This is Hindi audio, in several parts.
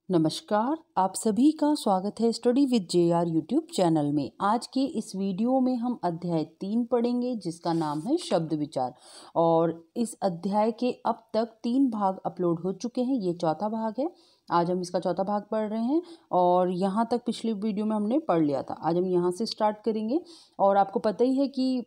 नमस्कार, आप सभी का स्वागत है study with JR YouTube channel में। आज के इस वीडियो में हम अध्याय 3 पढ़ेंगे जिसका नाम है शब्द विचार। और इस अध्याय के अब तक 3 भाग अपलोड हो चुके हैं, ये चौथा भाग है। आज हम इसका चौथा भाग पढ़ रहे हैं और यहाँ तक पिछली वीडियो में हमने पढ़ लिया था। आज हम यहाँ से स्टार्ट करेंगे। और आपको पता ही है कि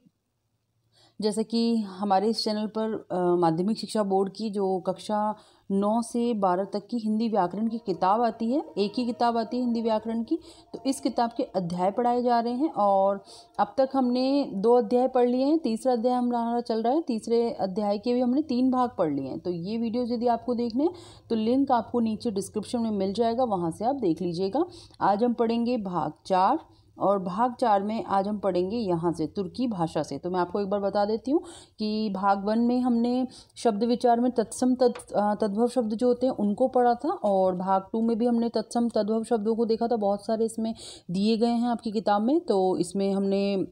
जैसे कि हमारे इस चैनल पर माध्यमिक शिक्षा बोर्ड की जो कक्षा 9 से 12 तक की हिंदी व्याकरण की किताब आती है, एक ही किताब आती है हिंदी व्याकरण की, तो इस किताब के अध्याय पढ़ाए जा रहे हैं। और अब तक हमने 2 अध्याय पढ़ लिए हैं, तीसरा अध्याय हमारा चल रहा है। तीसरे अध्याय के भी हमने 3 भाग पढ़ लिए हैं। तो ये वीडियोज़ यदि आपको देखने हैं तो लिंक आपको नीचे डिस्क्रिप्शन में मिल जाएगा, वहाँ से आप देख लीजिएगा। आज हम पढ़ेंगे भाग 4 और भाग 4 में आज हम पढ़ेंगे यहाँ से तुर्की भाषा से। तो मैं आपको एक बार बता देती हूँ कि भाग 1 में हमने शब्द विचार में तत्सम तद्भव शब्द जो होते हैं उनको पढ़ा था, और भाग 2 में भी हमने तत्सम तद्भव शब्दों को देखा था। बहुत सारे इसमें दिए गए हैं आपकी किताब में, तो इसमें हमने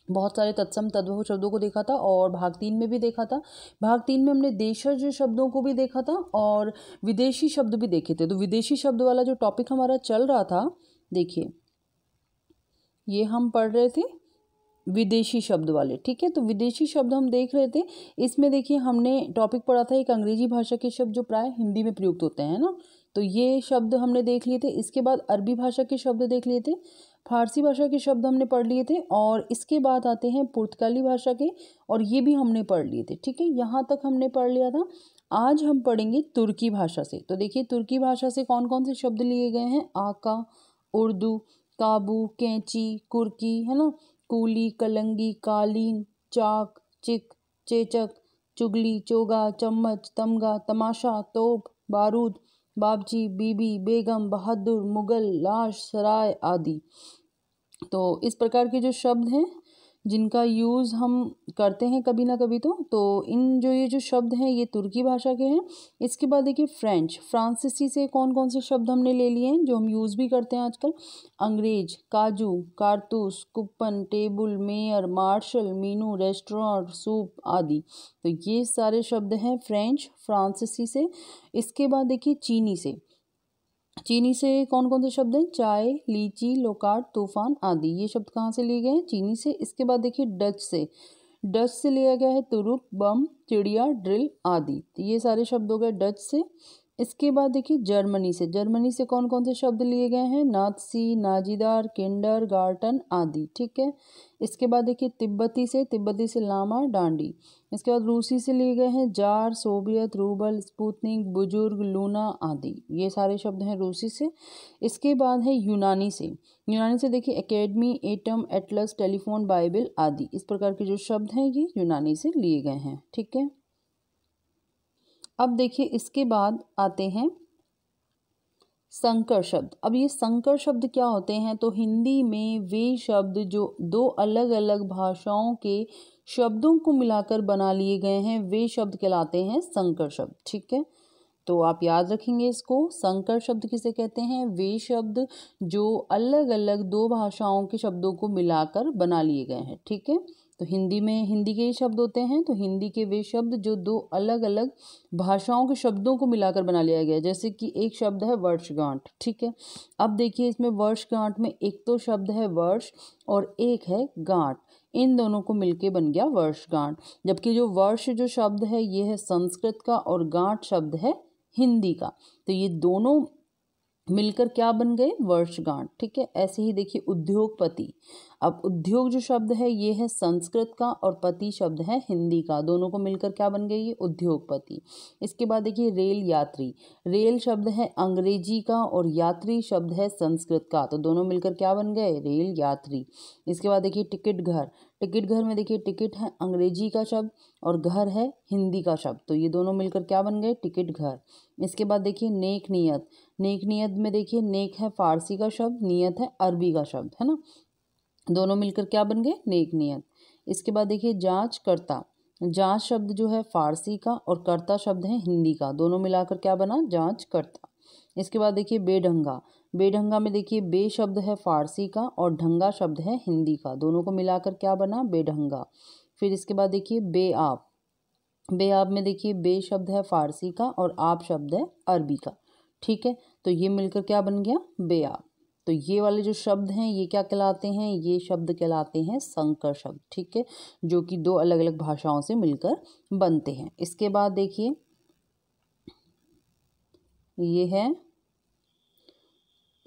बहुत सारे तत्सम तद्भव शब्दों को देखा था और भाग 3 में भी देखा था। भाग 3 में हमने देशज शब्दों को भी देखा था और विदेशी शब्द भी देखे थे। तो विदेशी शब्द वाला जो टॉपिक हमारा चल रहा था, देखिए ये हम पढ़ रहे थे विदेशी शब्द वाले, ठीक है। तो विदेशी शब्द हम देख रहे थे। इसमें देखिए हमने टॉपिक पढ़ा था एक अंग्रेजी भाषा के शब्द जो प्राय हिंदी में प्रयुक्त होते हैं ना, तो ये शब्द हमने देख लिए थे। इसके बाद अरबी भाषा के शब्द देख लिए थे, फारसी भाषा के शब्द हमने पढ़ लिए थे, और इसके बाद आते हैं पुर्तगाली भाषा के, और ये भी हमने पढ़ लिए थे, ठीक है। यहाँ तक हमने पढ़ लिया था। आज हम पढ़ेंगे तुर्की भाषा से। तो देखिए तुर्की भाषा से कौन कौन से शब्द लिए गए हैं। आका, उर्दू, काबू, कैंची, कुर्की, है ना, कूली, कलंगी, कालीन, चाक, चिक, चेचक, चुगली, चोगा, चम्मच, तमगा, तमाशा, तोप, बारूद, बाबजी, बीबी, बेगम, बहादुर, मुगल, लाश, सराय आदि। तो इस प्रकार के जो शब्द हैं जिनका यूज़ हम करते हैं कभी ना कभी, तो इन ये जो शब्द हैं ये तुर्की भाषा के हैं। इसके बाद देखिए फ्रांसीसी से कौन कौन से शब्द हमने ले लिए हैं जो हम यूज़ भी करते हैं आजकल। अंग्रेज, काजू, कारतूस, coupon, table, mayor, marshal, menu, restaurant, soup आदि। तो ये सारे शब्द हैं फ्रांसीसी से। इसके बाद देखिए चीनी से कौन कौन से शब्द हैं। चाय, लीची, लोकाट, तूफान आदि। ये शब्द कहाँ से लिए गए हैं, चीनी से। इसके बाद देखिए डच से लिया गया है तुरुप, बम, चिड़िया, ड्रिल आदि। तो ये सारे शब्द हो गए डच से। इसके बाद देखिए जर्मनी से कौन कौन से शब्द लिए गए हैं। नात्सी, नाजीदार, किंडर गार्टन आदि, ठीक है। इसके बाद देखिए तिब्बती से लामा, डांडी। इसके बाद रूसी से लिए गए हैं जार, सोवियत, रूबल, स्पुतनिक, बुजुर्ग, लूना आदि। ये सारे शब्द हैं रूसी से। इसके बाद है यूनानी से देखिए academy, atom, Atlas, telephone, Bible आदि। इस प्रकार के जो शब्द हैं ये यूनानी से लिए गए हैं, ठीक है। अब देखिए इसके बाद आते हैं संकर शब्द। अब ये संकर शब्द क्या होते हैं, तो हिंदी में वे शब्द जो 2 अलग अलग भाषाओं के शब्दों को मिलाकर बना लिए गए हैं, वे शब्द कहलाते हैं संकर शब्द, ठीक है। तो आप याद रखेंगे इसको। संकर शब्द किसे कहते हैं, वे शब्द जो अलग अलग 2 भाषाओं के शब्दों को मिलाकर बना लिए गए हैं, ठीक है। तो हिंदी में हिंदी के ही शब्द होते हैं, तो हिंदी के वे शब्द जो 2 अलग अलग भाषाओं के शब्दों को मिलाकर बना लिया गया है। जैसे कि एक शब्द है वर्षगांठ, ठीक है। अब देखिए इसमें वर्षगांठ में एक तो शब्द है वर्ष और एक है गांठ, इन दोनों को मिलके बन गया वर्षगांठ। जबकि जो वर्ष जो शब्द है ये है संस्कृत का और गांठ शब्द है हिंदी का। तो ये दोनों मिलकर क्या बन गए, वर्षगांठ, ठीक है। ऐसे ही देखिए उद्योगपति। अब उद्योग जो शब्द है ये है संस्कृत का और पति शब्द है हिंदी का, दोनों को मिलकर क्या बन गई, ये उद्योगपति। इसके बाद देखिए रेल यात्री। रेल शब्द है अंग्रेजी का और यात्री शब्द है संस्कृत का, तो दोनों मिलकर क्या बन गए, रेल यात्री। इसके बाद देखिए टिकट घर में देखिए टिकट है अंग्रेजी का शब्द और घर है हिंदी का शब्द, तो ये दोनों मिलकर क्या बन गए, टिकट घर। इसके बाद देखिए नेक नियत में देखिए नेक है फारसी का शब्द, नियत है अरबी का शब्द, है ना, दोनों मिलकर क्या बन गए, नेक नियत। इसके बाद देखिए जांच शब्द जो है फारसी का और कर्ता शब्द है हिंदी का, दोनों मिलाकर क्या बना, जांच कर्ता। इसके बाद देखिए बेढंगा में देखिए बे शब्द है फारसी का और ढंगा शब्द है हिंदी का, दोनों को मिलाकर क्या बना, बेढंगा। फिर इसके बाद देखिए बेआब में देखिए बे शब्द है फारसी का और आप शब्द है अरबी का, ठीक है, तो ये मिलकर क्या बन गया, बेयार। तो ये वाले जो शब्द हैं ये क्या कहलाते हैं, ये शब्द कहलाते हैं संकर शब्द। ठीक है, जो कि दो अलग अलग भाषाओं से मिलकर बनते हैं। इसके बाद देखिए ये है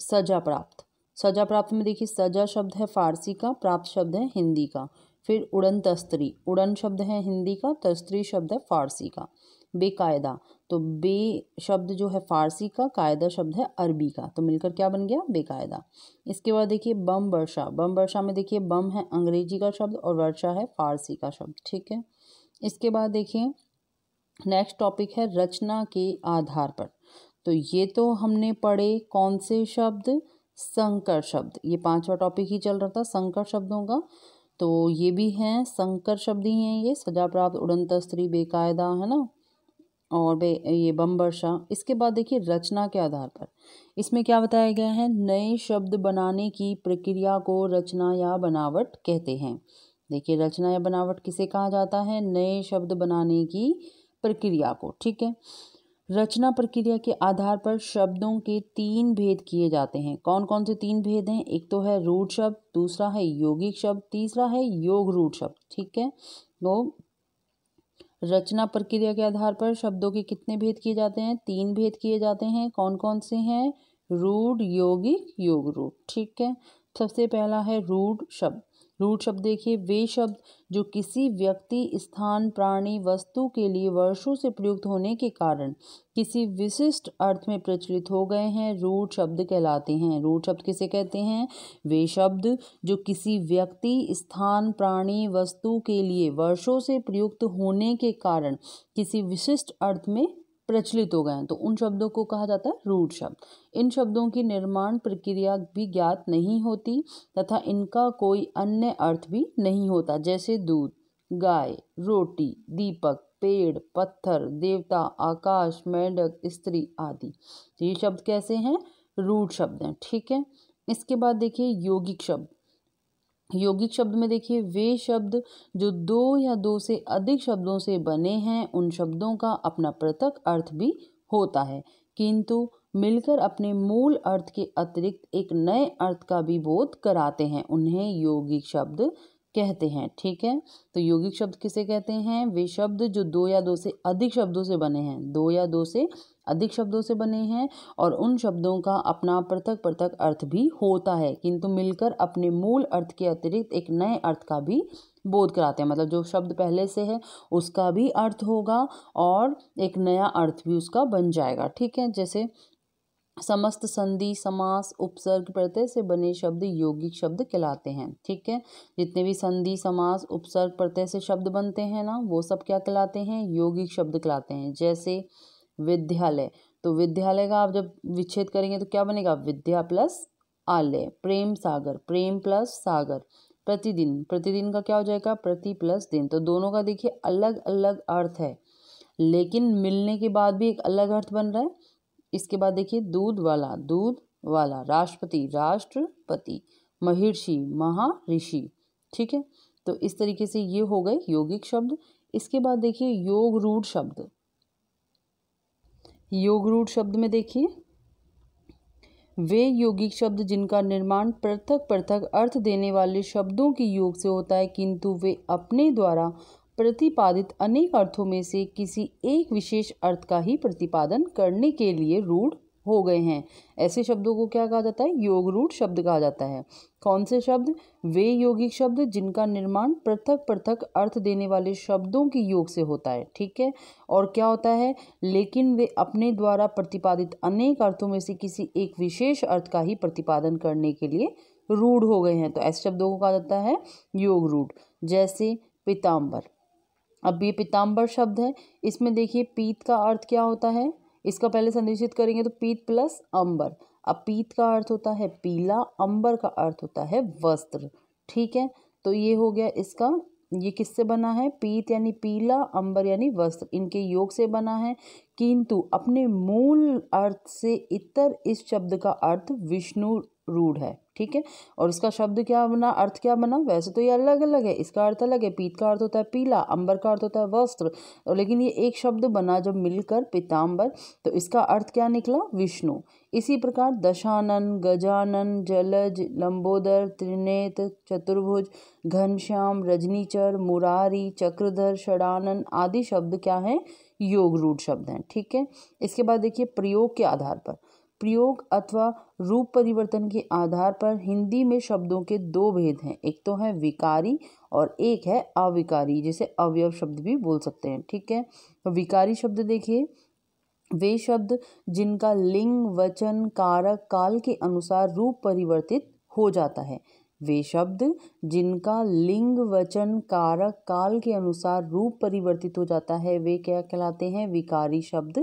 सजा प्राप्त। सजा प्राप्त में देखिए सजा शब्द है फारसी का, प्राप्त शब्द है हिंदी का। फिर उड़न तस्त्री, उड़न शब्द है हिंदी का, तस्त्री शब्द है फारसी का। बेकायदा, तो बे शब्द जो है फारसी का, कायदा शब्द है अरबी का, तो मिलकर क्या बन गया, बेकायदा। इसके बाद देखिए बम वर्षा। बम वर्षा में देखिए बम है अंग्रेजी का शब्द और वर्षा है फारसी का शब्द। ठीक है, इसके बाद देखिए नेक्स्ट टॉपिक है रचना के आधार पर। तो ये तो हमने पढ़े कौन से शब्द, संकर शब्द। ये पांचवा टॉपिक ही चल रहा था संकर शब्दों का, तो ये भी हैं संकर शब्द ही हैं ये, सजा प्राप्त, उड़न तस्त्री, बेकायदा, है ना, और ये बम वर्षा। इसके बाद देखिए रचना के आधार पर, इसमें क्या बताया गया है, नए शब्द बनाने की प्रक्रिया को रचना या बनावट कहते हैं। देखिए रचना या बनावट किसे कहा जाता है, नए शब्द बनाने की प्रक्रिया को। ठीक है, रचना प्रक्रिया के आधार पर शब्दों के तीन भेद किए जाते हैं। कौन कौन से तीन भेद हैं, एक तो है रूढ़ शब्द, दूसरा है यौगिक शब्द, तीसरा है योग रूढ़ शब्द। ठीक है, तो रचना प्रक्रिया के आधार पर शब्दों के कितने भेद किए जाते हैं, तीन भेद किए जाते हैं। कौन कौन से हैं, रूढ़, यौगिक, योग रूढ़। ठीक है, सबसे पहला है रूढ़ शब्द। रूढ़ शब्द देखिए वे शब्द जो किसी व्यक्ति, स्थान, प्राणी, वस्तु के लिए वर्षों से प्रयुक्त होने के कारण किसी विशिष्ट अर्थ में प्रचलित हो गए हैं, रूढ़ शब्द कहलाते हैं। रूढ़ शब्द किसे कहते हैं, वे शब्द जो किसी व्यक्ति, स्थान, प्राणी, वस्तु के लिए वर्षों से प्रयुक्त होने के कारण किसी विशिष्ट अर्थ में प्रचलित हो गए हैं, तो उन शब्दों को कहा जाता है रूढ़ शब्द। इन शब्दों की निर्माण प्रक्रिया भी ज्ञात नहीं होती तथा इनका कोई अन्य अर्थ भी नहीं होता, जैसे दूध, गाय, रोटी, दीपक, पेड़, पत्थर, देवता, आकाश, मेंढक, स्त्री आदि। तो ये शब्द कैसे हैं, रूढ़ शब्द हैं। ठीक है, इसके बाद देखिए यौगिक शब्द। यौगिक शब्द में देखिए वे शब्द जो दो या दो से अधिक शब्दों से बने हैं, उन शब्दों का अपना पृथक अर्थ भी होता है, किंतु मिलकर अपने मूल अर्थ के अतिरिक्त एक नए अर्थ का भी बोध कराते हैं, उन्हें यौगिक शब्द कहते हैं। ठीक है, तो यौगिक शब्द किसे कहते हैं, वे शब्द जो दो या दो से अधिक शब्दों से बने हैं, दो या दो से अधिक शब्दों से बने हैं और उन शब्दों का अपना पृथक पृथक अर्थ भी होता है, किंतु मिलकर अपने मूल अर्थ के अतिरिक्त एक नए अर्थ का भी बोध कराते हैं। मतलब जो शब्द पहले से है उसका भी अर्थ होगा और एक नया अर्थ भी उसका बन जाएगा। ठीक है, जैसे समस्त संधि, समास, उपसर्ग, प्रत्यय से बने शब्द यौगिक शब्द कहलाते हैं। ठीक है, जितने भी संधि, समास, उपसर्ग, प्रत्यय से शब्द बनते हैं ना, वो सब क्या कहलाते हैं, यौगिक शब्द कहलाते हैं। जैसे विद्यालय, तो विद्यालय का आप जब विच्छेद करेंगे तो क्या बनेगा, विद्या प्लस आलय। प्रेम सागर, प्रेम प्लस सागर। प्रतिदिन, प्रतिदिन का क्या हो जाएगा, प्रति प्लस दिन। तो दोनों का देखिए अलग अलग अर्थ है, लेकिन मिलने के बाद भी एक अलग अर्थ बन रहा है। इसके बाद देखिए दूध वाला, दूध वाला। राष्ट्रपति, राष्ट्रपति। महर्षि, महर्षि। ठीक है, तो इस तरीके से ये हो गए यौगिक शब्द। इसके बाद देखिए योग रूढ़ शब्द। योग रूढ़ शब्द में देखिए वे यौगिक शब्द जिनका निर्माण पृथक पृथक अर्थ देने वाले शब्दों के योग से होता है, किंतु वे अपने द्वारा प्रतिपादित अनेक अर्थों में से किसी एक विशेष अर्थ का ही प्रतिपादन करने के लिए रूढ़ हो गए हैं। ऐसे शब्दों को क्या कहा जाता है, योग रूढ़ शब्द कहा जाता है। कौन से शब्द, वे यौगिक शब्द जिनका निर्माण पृथक पृथक अर्थ देने वाले शब्दों के योग से होता है। ठीक है, और क्या होता है, लेकिन वे अपने द्वारा प्रतिपादित अनेक अर्थों में से किसी एक विशेष अर्थ का ही प्रतिपादन करने के लिए रूढ़ हो गए हैं, तो ऐसे शब्दों को कहा जाता है योग रूढ़। जैसे पीताम्बर। अब ये पीताम्बर शब्द है, इसमें देखिए पीत का अर्थ क्या होता है, इसका पहले संदेशित करेंगे तो पीत प्लस अंबर। अब पीत का अर्थ होता है पीला, अंबर का अर्थ होता है वस्त्र। ठीक है, तो ये हो गया इसका, ये किससे बना है, पीत यानी पीला, अंबर यानी वस्त्र, इनके योग से बना है। किंतु अपने मूल अर्थ से इतर इस शब्द का अर्थ विष्णु रूढ़ है। ठीक है, और इसका शब्द क्या बना, अर्थ क्या बना, वैसे तो ये अलग अलग है, इसका अर्थ अलग है, पीत का अर्थ होता है पीला, अंबर का अर्थ होता है वस्त्र, और लेकिन ये एक शब्द बना जब मिलकर पीताम्बर, तो इसका अर्थ क्या निकला, विष्णु। इसी प्रकार दशानन, गजानन, जलज, लंबोदर, त्रिनेत्र, चतुर्भुज, घनश्याम, रजनीचर, मुरारी, चक्रधर, षडानन आदि शब्द क्या है, योग रूढ़ शब्द हैं। ठीक है, इसके बाद देखिए प्रयोग के आधार पर, प्रयोग अथवा रूप परिवर्तन के आधार पर हिंदी में शब्दों के दो भेद हैं, एक तो है विकारी और एक है अविकारी, जिसे अवयव शब्द भी बोल सकते हैं। ठीक है, तो विकारी शब्द देखिए, वे शब्द जिनका लिंग, वचन, कारक, काल के अनुसार रूप परिवर्तित हो जाता है। वे शब्द जिनका लिंग, वचन, कारक, काल के अनुसार रूप परिवर्तित हो जाता है, वे क्या कहलाते हैं, विकारी शब्द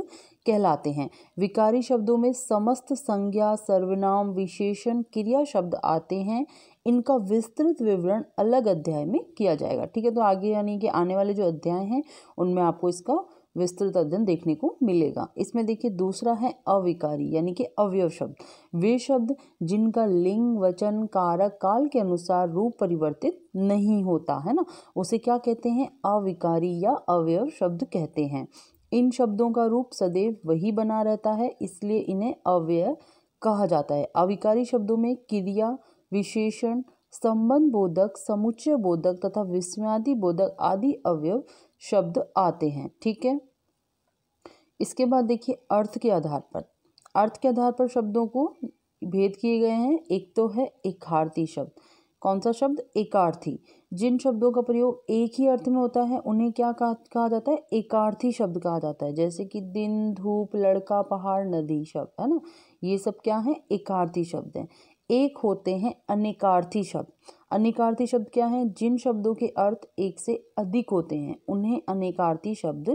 कहलाते हैं। विकारी शब्दों में समस्त संज्ञा, सर्वनाम, विशेषण, क्रिया शब्द आते हैं। इनका विस्तृत विवरण अलग अध्याय में किया जाएगा। ठीक है, तो आगे यानी कि आने वाले जो अध्याय हैं उनमें आपको इसका विस्तृत अध्ययन देखने को मिलेगा। इसमें देखिए दूसरा है अविकारी यानी कि अवयव शब्द, वे शब्द जिनका लिंग, वचन, कारक, काल के अनुसार रूप परिवर्तित नहीं होता है ना, उसे क्या कहते हैं, अविकारी या अवयव शब्द कहते हैं। इन शब्दों का रूप सदैव वही बना रहता है, इसलिए इन्हें अव्यय कहा जाता है। अविकारी शब्दों में क्रिया, विशेषण, संबंध बोधक, समुच्चय बोधक तथा विस्मयादि बोधक आदि अवयव शब्द आते हैं। ठीक है, इसके बाद देखिए अर्थ के आधार पर, अर्थ के आधार पर शब्दों को भेद किए गए हैं। एक तो है एकार्थी शब्द, कौन सा शब्द, एकार्थी। जिन शब्दों का प्रयोग एक ही अर्थ में होता है उन्हें क्या कहा जाता है, एकार्थी शब्द कहा जाता है। जैसे कि दिन, धूप, लड़का, पहाड़, नदी शब्द है ना, ये सब क्या है, एकार्थी शब्द हैं। एक होते हैं अनेकार्थी शब्द। अनेकार्थी शब्द क्या हैं, जिन शब्दों के अर्थ एक से अधिक होते हैं उन्हें अनेकार्थी शब्द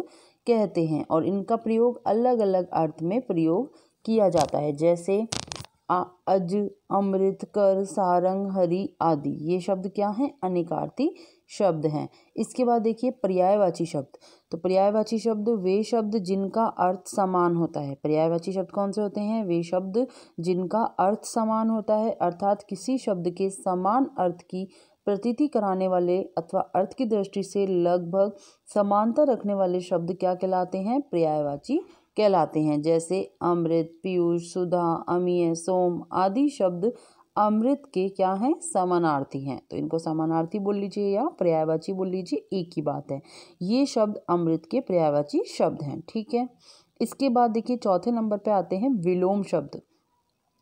कहते हैं और इनका प्रयोग अलग अलग अर्थ में प्रयोग किया जाता है। जैसे अज, अमृत, कर, सारंग, हरि आदि, ये शब्द क्या हैं, अनेकार्थी शब्द हैं। इसके बाद देखिए पर्यायवाची शब्द, तो पर्यायवाची शब्द वे शब्द जिनका अर्थ समान होता है। पर्यायवाची शब्द कौन से होते हैं, वे शब्द जिनका अर्थ समान होता है, अर्थात किसी शब्द के समान अर्थ की प्रतीति कराने वाले अथवा अर्थ की दृष्टि से लगभग समानता रखने वाले शब्द क्या कहलाते हैं, पर्यायवाची कहलाते हैं। जैसे अमृत, पीयूष, सुधा, अमीय, सोम आदि शब्द अमृत के क्या हैं, समानार्थी हैं, तो इनको समानार्थी बोल लीजिए या पर्यायवाची बोल लीजिए, एक ही बात है। ये शब्द अमृत के पर्यायवाची शब्द हैं। ठीक है, इसके बाद देखिए चौथे नंबर पे आते हैं विलोम शब्द।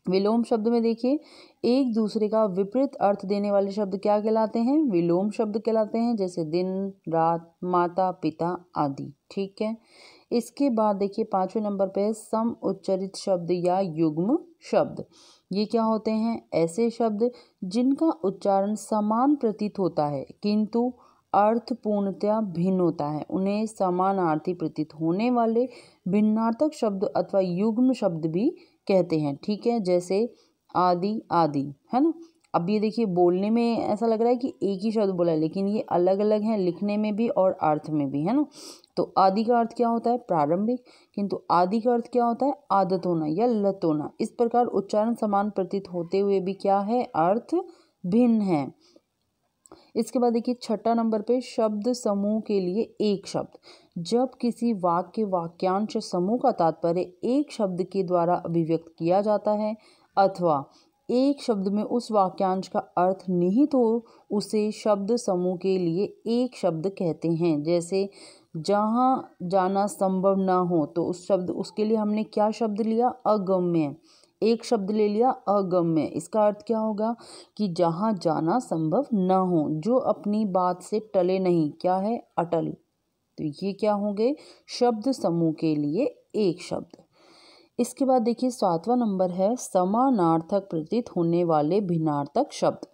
विलोम शब्द में देखिए एक दूसरे का विपरीत अर्थ देने वाले शब्द क्या कहलाते हैं, विलोम शब्द कहलाते हैं। जैसे दिन, रात, माता, पिता आदि। ठीक है, इसके बाद देखिए पांचवें नंबर पे है सम उच्चरित शब्द या युग्म शब्द। ये क्या होते हैं, ऐसे शब्द जिनका उच्चारण समान प्रतीत होता है किंतु अर्थ पूर्णतया भिन्न होता है, उन्हें समानार्थी प्रतीत होने वाले भिन्नार्थक शब्द अथवा युग्म शब्द भी कहते हैं। ठीक है, जैसे आदि, आदि है ना। अब ये देखिए बोलने में ऐसा लग रहा है कि एक ही शब्द बोला है, लेकिन ये अलग अलग हैं, लिखने में भी और अर्थ में भी, है ना। तो आदि का अर्थ क्या होता है, प्रारंभिक, किंतु आदि का अर्थ क्या होता है, आदत होना या लत होना। इस प्रकार उच्चारण समान प्रतीत होते हुए भी क्या है, अर्थ भिन्न है। इसके बाद देखिए छठा नंबर पे शब्द समूह के लिए एक शब्द, जब किसी वाक्य वाक्यांश समूह का तात्पर्य एक शब्द के द्वारा अभिव्यक्त किया जाता है अथवा एक शब्द में उस वाक्यांश का अर्थ निहित हो, उसे शब्द समूह के लिए एक शब्द कहते हैं। जैसे जहाँ जाना संभव ना हो, तो उस शब्द, उसके लिए हमने क्या शब्द लिया, अगम्य, एक शब्द ले लिया अगम्य। इसका अर्थ क्या होगा कि जहाँ जाना संभव न हो, जो अपनी बात से टले नहीं, क्या है, अटल। तो ये क्या होंगे, शब्द समूह के लिए एक शब्द। इसके बाद देखिए सातवां नंबर है समानार्थक प्रतीत होने वाले भिन्नार्थक शब्द।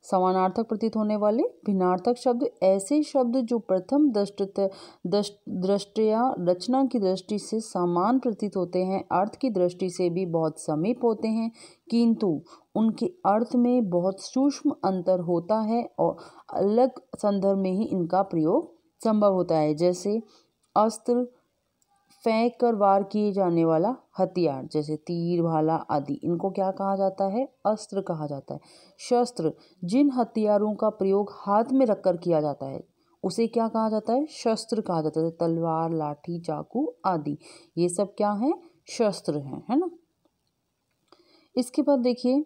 समानार्थक प्रतीत होने वाले भिन्नार्थक शब्द ऐसे शब्द जो प्रथम दृष्टया रचना की दृष्टि से समान प्रतीत होते हैं, अर्थ की दृष्टि से भी बहुत समीप होते हैं, किंतु उनके अर्थ में बहुत सूक्ष्म अंतर होता है और अलग संदर्भ में ही इनका प्रयोग संभव होता है। जैसे अस्त्र, फेंक कर वार किए जाने वाला हथियार जैसे तीर, भाला आदि, इनको क्या कहा जाता है? अस्त्र कहा जाता है। शस्त्र, जिन हथियारों का प्रयोग हाथ में रखकर किया जाता है उसे क्या कहा जाता है? शस्त्र कहा जाता है। तलवार, लाठी, चाकू आदि, ये सब क्या है? शस्त्र हैं, है ना। इसके बाद देखिए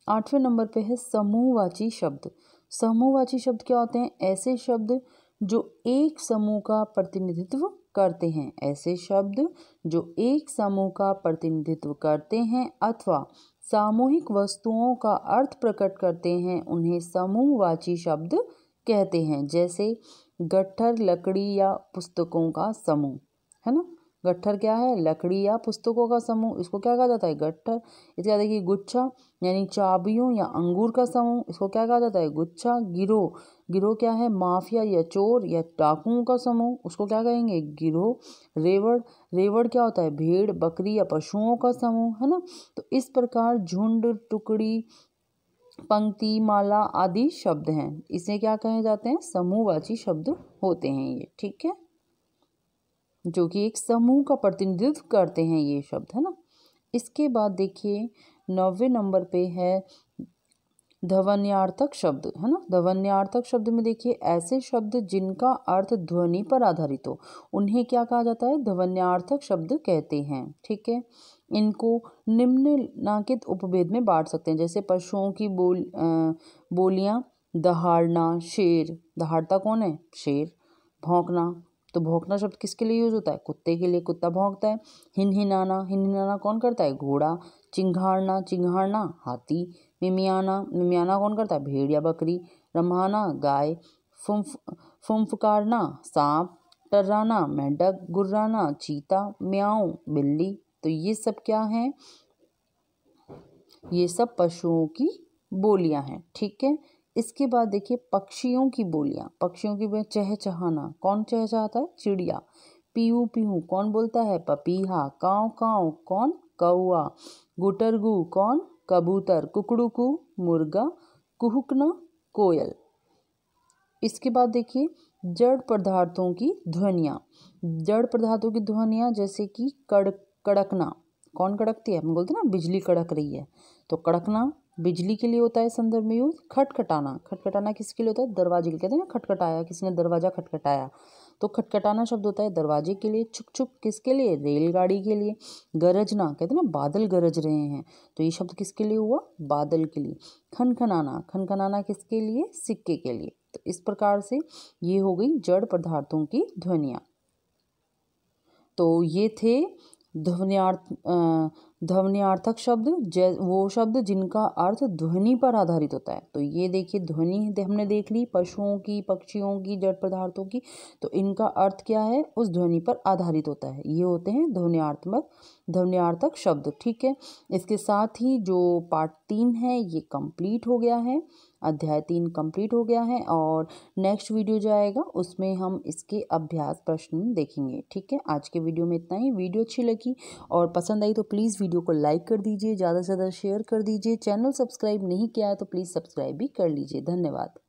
8वें नंबर पे है समूहवाची शब्द। समूहवाची शब्द क्या होते हैं? ऐसे शब्द जो एक समूह का प्रतिनिधित्व करते हैं, ऐसे शब्द जो एक समूह का प्रतिनिधित्व करते हैं अथवा सामूहिक वस्तुओं का अर्थ प्रकट करते हैं, उन्हें समूहवाची शब्द कहते हैं। जैसे गट्ठर लकड़ी या पुस्तकों का समूह, है ना। गट्ठर क्या है? लकड़ी या पुस्तकों का समूह, इसको क्या कहा जाता है? गट्ठर। इसके बाद देखिए गुच्छा यानी चाबियों या अंगूर का समूह, इसको क्या कहा जाता है? गुच्छा। गिरोह, गिरोह क्या है? माफिया या चोर या डाकुओं का समूह, उसको क्या कहेंगे? गिरोह। रेवड़, रेवड़ क्या होता है? भेड़, बकरी या पशुओं का समूह, है ना। तो इस प्रकार झुंड, टुकड़ी, पंक्ति, माला आदि शब्द हैं, इसे क्या कहे जाते हैं? समूहवाची शब्द होते हैं ये, ठीक है, जो कि एक समूह का प्रतिनिधित्व करते हैं ये शब्द, है ना। इसके बाद देखिए 9वें नंबर पे है ध्वन्यार्थक शब्द, है ना। ध्वन्यार्थक शब्द में देखिए ऐसे शब्द जिनका अर्थ ध्वनि पर आधारित हो, उन्हें क्या कहा जाता है? ध्वन्यार्थक शब्द कहते हैं, ठीक है। इनको निम्नलिखित उपभेद में बांट सकते हैं, जैसे पशुओं की बोलियां, दहाड़ना, शेर, दहाड़ता कौन है? शेर। भौंकना, तो भौंकना शब्द किसके लिए यूज होता है? कुत्ते के लिए, कुत्ता भौंकता है। हिनहिनाना, हिनहिनाना कौन करता है? घोड़ा। चिंघाड़ना, चिंघाड़ना हाथी। मिमियाना, मिमियाना कौन करता है? भेड़ या बकरी। रम्हाना गाय। फुंफकारना सांप। टर्राना मेंढक। गुर्राना चीता। म्याऊं बिल्ली। तो ये सब क्या है? ये सब पशुओं की बोलियां हैं, ठीक है। इसके बाद देखिए पक्षियों की बोलियां, पक्षियों की बोलियां, चहचहाना, कौन चहचहाता है? चिड़िया। पीहू पीहू कौन बोलता है? पपीहा। काव काव कौन? कौआ। गुटरगु कौन? कबूतर। कुकड़ुकू मुर्गा। कुहुकना कोयल। इसके बाद देखिए जड़ पदार्थों की ध्वनियाँ, जड़ पदार्थों की ध्वनियाँ जैसे कि कड़कना, कौन कड़कती है? हम बोलते हैं ना बिजली कड़क रही है, तो कड़कना बिजली के लिए होता है संदर्भ में यूज। खटखटाना, खटखटाना किसके लिए होता है? दरवाजे के लिए, कहते हैं ना खटखटाया, किसी ने दरवाजा खटखटाया, तो खटखटाना शब्द होता है दरवाजे के लिए। छुक छुक किसके लिए? रेलगाड़ी के लिए। गरजना, कहते हैं ना बादल गरज रहे हैं, तो ये शब्द किसके लिए हुआ? बादल के लिए। खनखनाना, खनखनाना किसके लिए? सिक्के के लिए। तो इस प्रकार से ये हो गई जड़ पदार्थों की ध्वनियाँ। तो ये थे ध्वन्यार्थक शब्द, वो शब्द जिनका अर्थ ध्वनि पर आधारित होता है। तो ये देखिए ध्वनि हमने देख ली पशुओं की, पक्षियों की, जड़ पदार्थों की, तो इनका अर्थ क्या है? उस ध्वनि पर आधारित होता है, ये होते हैं ध्वन्यार्थक शब्द, ठीक है। इसके साथ ही जो पार्ट 3 है ये कंप्लीट हो गया है, अध्याय 3 कंप्लीट हो गया है, और नेक्स्ट वीडियो जो आएगा उसमें हम इसके अभ्यास प्रश्न देखेंगे, ठीक है। आज के वीडियो में इतना ही। वीडियो अच्छी लगी और पसंद आई तो प्लीज़ वीडियो को लाइक कर दीजिए, ज़्यादा से ज़्यादा शेयर कर दीजिए। चैनल सब्सक्राइब नहीं किया है तो प्लीज़ सब्सक्राइब भी कर लीजिए। धन्यवाद।